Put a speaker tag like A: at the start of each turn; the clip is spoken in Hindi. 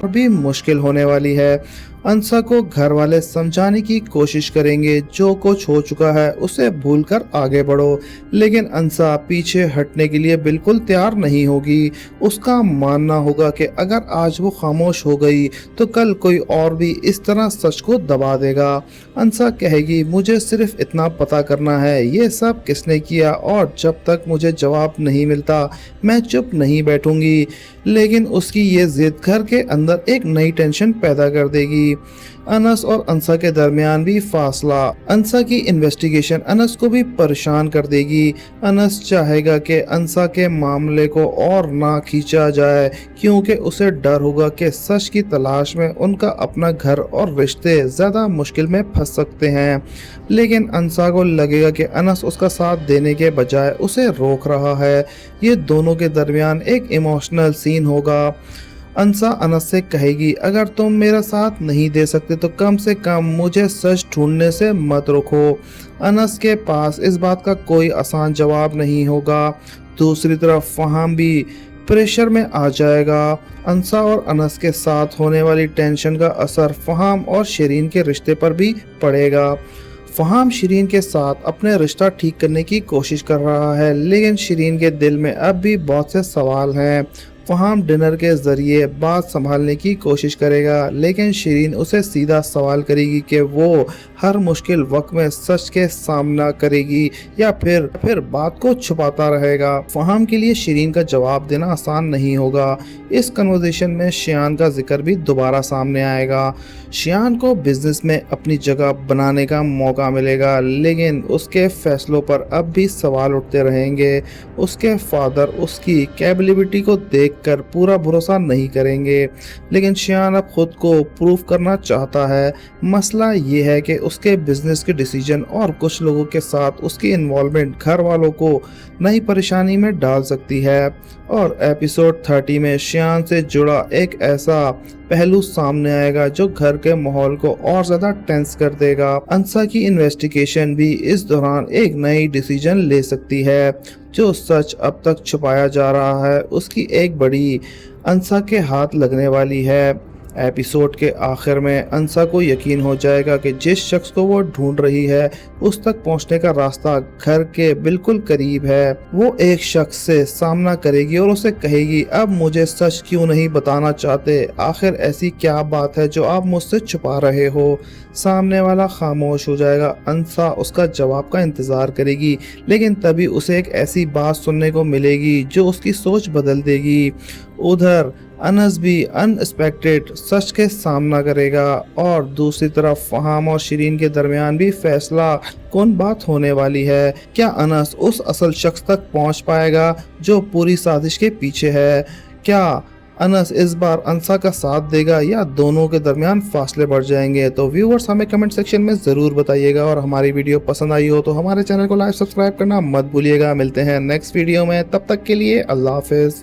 A: भी मुश्किल होने वाली है। अंसा को घर वाले समझाने की कोशिश करेंगे, जो कुछ हो चुका है उसे भूलकर आगे बढ़ो, लेकिन अंसा पीछे हटने के लिए बिल्कुल तैयार नहीं होगी। उसका मानना होगा कि अगर आज वो खामोश हो गई तो कल कोई और भी इस तरह सच को दबा देगा। अंसा कहेगी, मुझे सिर्फ इतना पता करना है ये सब किसने किया, और जब तक मुझे जवाब नहीं मिलता मैं चुप नहीं बैठूंगी। लेकिन उसकी ये जिद घर के अंदर एक नई टेंशन पैदा कर देगी। अनस और अंसा के दरमियान भी फासला। अंसा की इन्वेस्टिगेशन अनस को भी परेशान कर देगी। अनस चाहेगा कि अंसा के मामले को और ना खींचा जाए, क्योंकि उसे डर होगा कि सच की तलाश में उनका अपना घर और रिश्ते ज़्यादा मुश्किल में फंस सकते हैं। लेकिन अंसा को लगेगा कि अनस उसका साथ देने के बजाय उसे रोक रहा है। ये दोनों के दरमियान एक इमोशनल सीन होगा। अंसा अनस से कहेगी, अगर तुम मेरा साथ नहीं दे सकते तो कम से कम मुझे सच ढूंढने से मत रोको। अनस के पास इस बात का कोई आसान जवाब नहीं होगा। दूसरी तरफ फहाम भी प्रेशर में आ जाएगा। अंसा और अनस के साथ होने वाली टेंशन का असर फहाम और शिरीन के रिश्ते पर भी पड़ेगा। फहाम शिरीन के साथ अपने रिश्ता ठीक करने की कोशिश कर रहा है, लेकिन शिरीन के दिल में अब भी बहुत से सवाल हैं। फहाम डिनर के जरिए बात संभालने की कोशिश करेगा, लेकिन शिरीन उसे सीधा सवाल करेगी कि वो हर मुश्किल वक्त में सच के सामना करेगी या फिर बात को छुपाता रहेगा। फहाम के लिए शिरीन का जवाब देना आसान नहीं होगा। इस कन्वर्सेशन में शियान का जिक्र भी दोबारा सामने आएगा। शियान को बिजनेस में अपनी जगह बनाने का मौका मिलेगा, लेकिन उसके फैसलों पर अब भी सवाल उठते रहेंगे। उसके फादर उसकी कैपेबिलिटी को देखकर पूरा भरोसा नहीं करेंगे, लेकिन शियान अब खुद को प्रूव करना चाहता है। मसला ये है कि उसके बिजनेस के डिसीजन और कुछ लोगों के साथ उसकी इन्वॉल्वमेंट घर वालों को नई परेशानी में डाल सकती है। और एपिसोड 30 में शियान से जुड़ा एक ऐसा पहलू सामने आएगा जो घर के माहौल को और ज्यादा टेंस कर देगा। अंसा की इन्वेस्टिगेशन भी इस दौरान एक नई डिसीजन ले सकती है। जो सच अब तक छुपाया जा रहा है उसकी एक बड़ी अंसा के हाथ लगने वाली है। एपिसोड के आखिर में अंसा को यकीन हो जाएगा कि जिस शख्स को वो ढूंढ रही है उस तक पहुंचने का रास्ता घर के बिल्कुल करीब है। वो एक शख्स से सामना करेगी और उसे कहेगी, अब मुझे सच क्यों नहीं बताना चाहते? आखिर ऐसी क्या बात है जो आप मुझसे छुपा रहे हो? सामने वाला खामोश हो जाएगा। अंसा उसका जवाब का इंतजार करेगी, लेकिन तभी उसे एक ऐसी बात सुनने को मिलेगी जो उसकी सोच बदल देगी। उधर अनस भी अनएक्सपेक्टेड सच के सामना करेगा, और दूसरी तरफ फहाम और शिरीन के दरमियान भी फैसला कौन बात होने वाली है। क्या अनस उस असल शख्स तक पहुंच पाएगा जो पूरी साजिश के पीछे है? क्या अनस इस बार अंसा का साथ देगा या दोनों के दरमियान फासले बढ़ जाएंगे? तो व्यूअर्स हमें कमेंट सेक्शन में ज़रूर बताइएगा, और हमारी वीडियो पसंद आई हो तो हमारे चैनल को लाइक सब्सक्राइब करना मत भूलिएगा। मिलते हैं नेक्स्ट वीडियो में, तब तक के लिए अल्लाह हाफिज़।